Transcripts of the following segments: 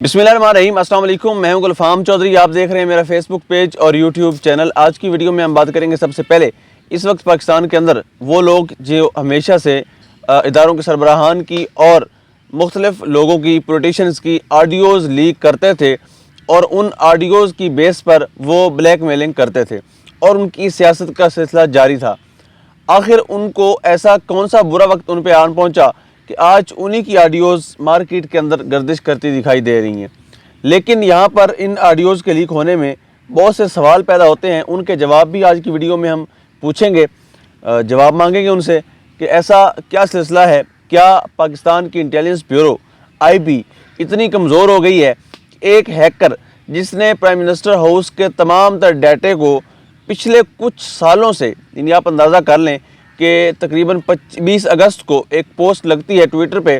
बिस्मिल्लाहिर्रहमानिर्रहीम, अस्सलाम वालेकुम। मैं हूं गुलफाम चौधरी। आप देख रहे हैं मेरा फेसबुक पेज और यूट्यूब चैनल। आज की वीडियो में हम बात करेंगे सबसे पहले इस वक्त पाकिस्तान के अंदर वो लोग जो हमेशा से इदारों के सरबराहान की और मुख्तलिफ लोगों की पॉलिटिशियंस की ऑडियोज़ लीक करते थे और उन ऑडियोज़ की बेस पर वो ब्लैक मेलिंग करते थे और उनकी सियासत का सिलसिला जारी था। आखिर उनको ऐसा कौन सा बुरा वक्त उन पर आन पहुँचा कि आज उन्हीं की ऑडियोज़ मार्केट के अंदर गर्दिश करती दिखाई दे रही हैं। लेकिन यहाँ पर इन ऑडियोज़ के लीक होने में बहुत से सवाल पैदा होते हैं, उनके जवाब भी आज की वीडियो में हम पूछेंगे, जवाब मांगेंगे उनसे कि ऐसा क्या सिलसिला है। क्या पाकिस्तान की इंटेलिजेंस ब्यूरो IB इतनी कमज़ोर हो गई है कि एक हैकर जिसने प्राइम मिनिस्टर हाउस के तमाम तर डाटे को पिछले कुछ सालों से, यानी आप अंदाज़ा कर लें कि तकरीबन 20 अगस्त को एक पोस्ट लगती है ट्विटर पे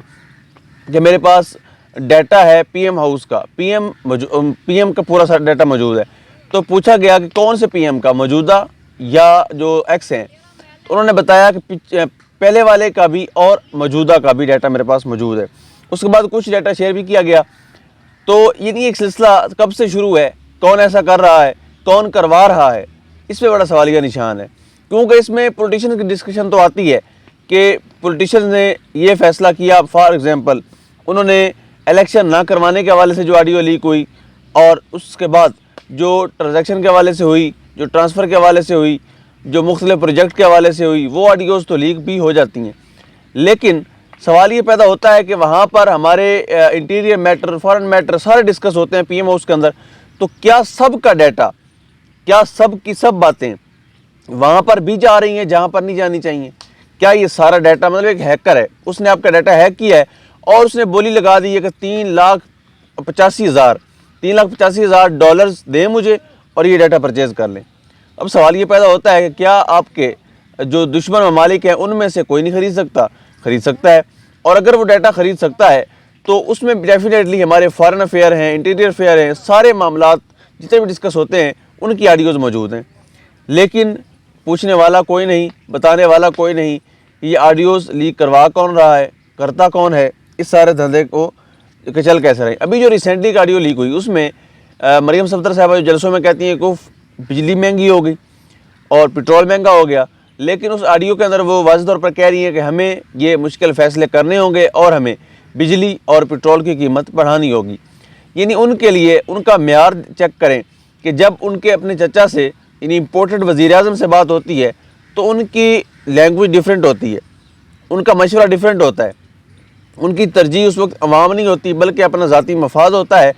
कि मेरे पास डाटा है PM हाउस का, PM का पूरा सारा डाटा मौजूद है। तो पूछा गया कि कौन से PM का, मौजूदा या जो एक्स हैं। तो उन्होंने बताया कि पहले वाले का भी और मौजूदा का भी डाटा मेरे पास मौजूद है। उसके बाद कुछ डाटा शेयर भी किया गया। तो ये एक सिलसिला कब से शुरू है, कौन ऐसा कर रहा है, कौन करवा रहा है, इस पर बड़ा सवालिया निशान है। क्योंकि इसमें पॉलिटिशियन की डिस्कशन तो आती है कि पॉलिटिशियन ने ये फ़ैसला किया। फॉर एग्ज़ाम्पल, उन्होंने इलेक्शन ना करवाने के हवाले से जो ऑडियो लीक हुई और उसके बाद जो ट्रांजैक्शन के हवाले से हुई, जो ट्रांसफ़र के हवाले से हुई, जो मुख्तलिफ प्रोजेक्ट के हवाले से हुई, वो ऑडियोज़ तो लीक भी हो जाती हैं। लेकिन सवाल ये पैदा होता है कि वहाँ पर हमारे इंटीरियर मैटर, फॉरेन मैटर सारे डिस्कस होते हैं PM हाउस के अंदर। तो क्या सब का डाटा, क्या सब की सब बातें वहाँ पर भी जा रही हैं जहाँ पर नहीं जानी चाहिए? क्या ये सारा डाटा, मतलब एक हैकर है, उसने आपका डाटा हैक किया है और उसने बोली लगा दी है कि $3,85,000 दें मुझे और ये डाटा परचेज़ कर लें। अब सवाल ये पैदा होता है कि क्या आपके जो दुश्मन ममालिक हैं उनमें से कोई नहीं खरीद सकता है? और अगर वो डाटा ख़रीद सकता है तो उसमें डेफिनेटली हमारे फॉरेन अफेयर हैं, इंटीरियर अफेयर हैं, सारे मामलात जितने भी डिस्कस होते हैं उनकी ऑडियोज़ मौजूद हैं। लेकिन पूछने वाला कोई नहीं, बताने वाला कोई नहीं। ये ऑडियोज़ लीक करवा कौन रहा है, करता कौन है, इस सारे धंधे को चल कैसे रहे। अभी जो रिसेंटली का ऑडियो लीक हुई उसमें मरियम सफदर साहबा जो जलसों में कहती हैं कि बिजली महंगी हो गई और पेट्रोल महंगा हो गया, लेकिन उस ऑडियो के अंदर वो वाज़ेह तौर पर कह रही है कि हमें ये मुश्किल फ़ैसले करने होंगे और हमें बिजली और पेट्रोल की कीमत बढ़ानी होगी। यानी उनके लिए उनका मेयार चेक करें कि जब उनके अपने चचा से, यानी इम्पोर्टेड वज़ीर-ए-आज़म से बात होती है तो उनकी लैंग्वेज डिफरेंट होती है, उनका मशवरा डिफरेंट होता है, उनकी तरजीह उस वक्त अवाम नहीं होती बल्कि अपना ज़ाती मफाद होता है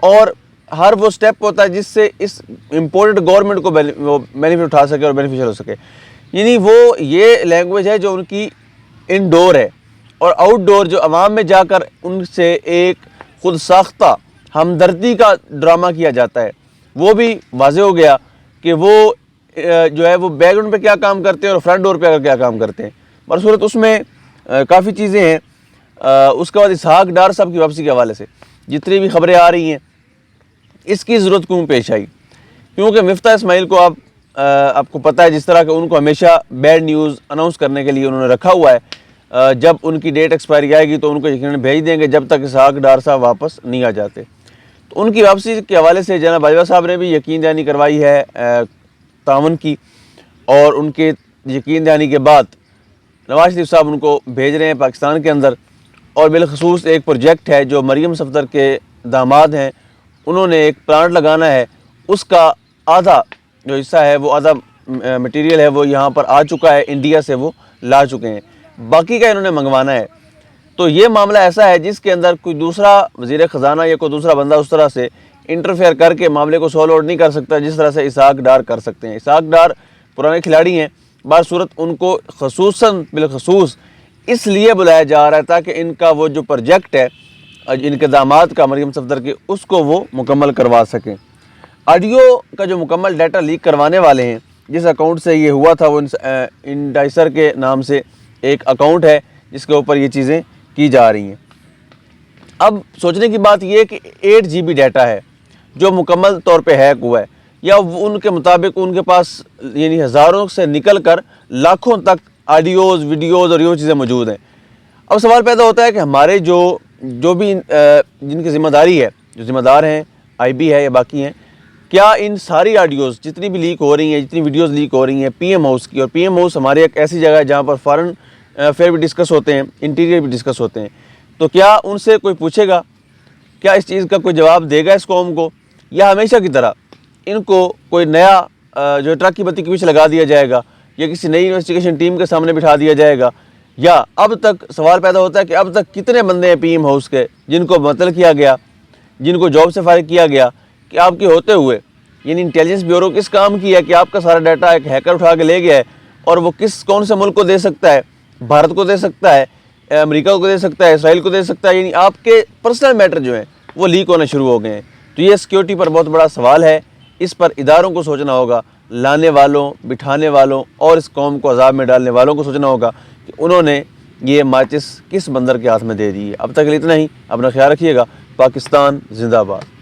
और हर वो स्टेप होता है जिससे इस इम्पोर्टेड गवर्नमेंट को बेनिफिट उठा सके और बेनिफिशियल हो सके। यानी वो ये लैंग्वेज है जो उनकी इनडोर है और आउटडोर जो अवाम में जाकर उनसे एक खुद साख्ता हमदर्दी का ड्रामा किया जाता है। वो भी वाज़ेह हो गया कि वो जो है वो बैकग्राउंड पे क्या काम करते हैं और फ्रंट डोर पे आकर क्या काम करते हैं। बरसूरत उसमें काफ़ी चीज़ें हैं। उसके बाद इसहाक डार साहब की वापसी के हवाले से जितनी भी खबरें आ रही हैं, इसकी ज़रूरत क्यों पेश आई? क्योंकि मिफ्ता इस्माइल को आपको पता है जिस तरह के उनको हमेशा बैड न्यूज़ अनाउंस करने के लिए उन्होंने रखा हुआ है। जब उनकी डेट एक्सपायरी आएगी तो उनको यकीनन भेज देंगे जब तक इसहाक डार साहब वापस नहीं आ जाते। तो उनकी वापसी के हवाले से जनाब बाजवा साहब ने भी यकीन दहानी करवाई है तावन की, और उनके यकीन दहानी के बाद नवाज शरीफ साहब उनको भेज रहे हैं पाकिस्तान के अंदर। और बिलखसूस एक प्रोजेक्ट है जो मरियम सफदर के दामाद हैं, उन्होंने एक प्लांट लगाना है, उसका आधा जो हिस्सा है वो आधा मटेरियल है वो यहाँ पर आ चुका है, इंडिया से वो ला चुके हैं, बाकी का इन्होंने मंगवाना है। तो ये मामला ऐसा है जिसके अंदर कोई दूसरा वज़ीर ख़जाना या कोई दूसरा बंदा उस तरह से इंटरफेयर करके मामले को सॉल्व आउट नहीं कर सकता जिस तरह से इसहाक डार कर सकते हैं। इसहाक डार पुराने खिलाड़ी हैं, बासूरत उनको ख़ुसूसन बिलखसूस इसलिए बुलाया जा रहा था कि इनका वो जो प्रोजेक्ट है इनके दामाद का, मरियम सफदर के, उसको वो मुकम्मल करवा सकें। ऑडियो का जो मुकम्मल डाटा लीक करवाने वाले हैं, जिस अकाउंट से ये हुआ था वो इंडाइसर के नाम से एक अकाउंट है जिसके ऊपर ये चीज़ें की जा रही हैं। अब सोचने की बात यह है कि 8 GB डाटा है जो मुकम्मल तौर पे हैक हुआ है, या उनके मुताबिक उनके पास यानी हज़ारों से निकल कर लाखों तक ऑडियोज़, वीडियोज़ और ये चीज़ें मौजूद हैं। अब सवाल पैदा होता है कि हमारे जो भी जिनकी ज़िम्मेदारी है جو ذمہ دار ہیں آئی بی ہے یا باقی ہیں، کیا ان ساری آڈیوز جتنی بھی لیک ہو رہی ہیں، جتنی ویڈیوز لیک ہو رہی ہیں پی ایم ہاؤس کی، اور پی ایم ہاؤس ہمارے ایک ایسی جگہ ہے جہاں پر فارن افیئر بھی ڈسکس ہوتے ہیں، انٹیریئر بھی ڈسکس ہوتے ہیں، تو کیا ان سے کوئی پوچھے گا؟ کیا اس چیز کا کوئی جواب دے گا اس قوم کو؟ یا ہمیشہ کی طرح ان کو کوئی نیا جو ٹرک کی بتی کے پیچھے لگا دیا جائے گا، یا کسی نئی انویسٹیگیشن ٹیم کے سامنے بٹھا دیا جائے گا؟ یا اب تک سوال پیدا ہوتا ہے کہ اب تک کتنے بندے ہیں پی ایم ہاؤس کے جن کو معطل کیا گیا، جن کو جاب سے فارغ کیا گیا، کہ آپ کے ہوتے ہوئے یعنی انٹیلیجنس بیورو کس کام کی ہے کہ آپ کا سارا ڈیٹا ایک ہیکر اٹھا کے لے گیا ہے، اور وہ کون سے ملک کو دے سکتا ہے؟ بھارت کو دے سکتا ہے، امریکہ کو دے سکتا ہے، اسرائیل کو دے سکتا ہے، یعنی آپ کے پرسنل میٹر جو ہیں وہ لیک ہونا شروع ہو گئے ہیں۔ تو یہ سیکیورٹی پر بہت بڑا سوال ہے، اس پر اداروں کو سوچنا ہوگا، لانے والوں، بٹھانے والوں اور اس قوم کو عذاب میں ڈالنے والوں کو سوچنا ہوگا کہ انہوں نے یہ ماچس کس بندر کے ہاتھ میں دے دی ہے۔ اب تک اتنا ہی، اپنا خیال رکھیے گا۔ پاکستان زندہ باد۔